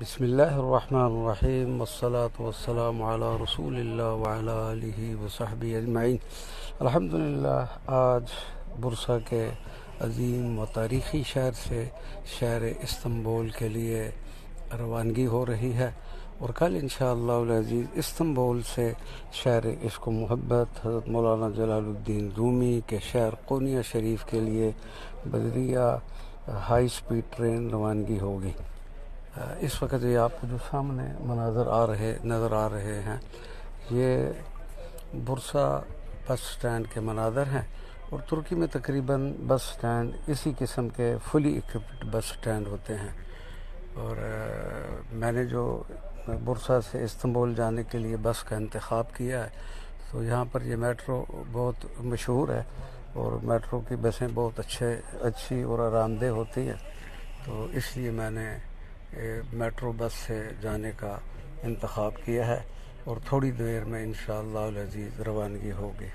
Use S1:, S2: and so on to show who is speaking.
S1: بسم اللہ الرحمن الرحیم والصلاة والسلام علی رسول اللہ وعلی آلہ وصحبہ اجمعین۔ الحمدللہ آج برسا کے عظیم و تاریخی شہر سے شہر استنبول کے لیے روانگی ہو رہی ہے، اور کل انشاءاللہ العزیز استنبول سے شہر عشق و محبت حضرت مولانا جلال الدین رومی کے شہر قونیہ شریف کے لیے بدریہ ہائی سپیڈ ٹرین روانگی ہوگی۔ اس وقت یہ آپ کو جو سامنے مناظر نظر آ رہے ہیں، یہ برسا بس سٹینڈ کے مناظر ہیں، اور ترکی میں تقریباً بس سٹینڈ اسی قسم کے فلی اکوپڈ بس سٹینڈ ہوتے ہیں۔ اور میں نے جو برسا سے استنبول جانے کے لیے بس کا انتخاب کیا ہے، تو یہاں پر یہ میٹرو بہت مشہور ہے، اور میٹرو کی بسیں بہت اچھی اور آرام دہ ہوتی ہیں، تو اس لیے میں نے میٹرو بس سے جانے کا انتخاب کیا ہے، اور تھوڑی دیر میں انشاءاللہ العزیز روانگی ہوگی۔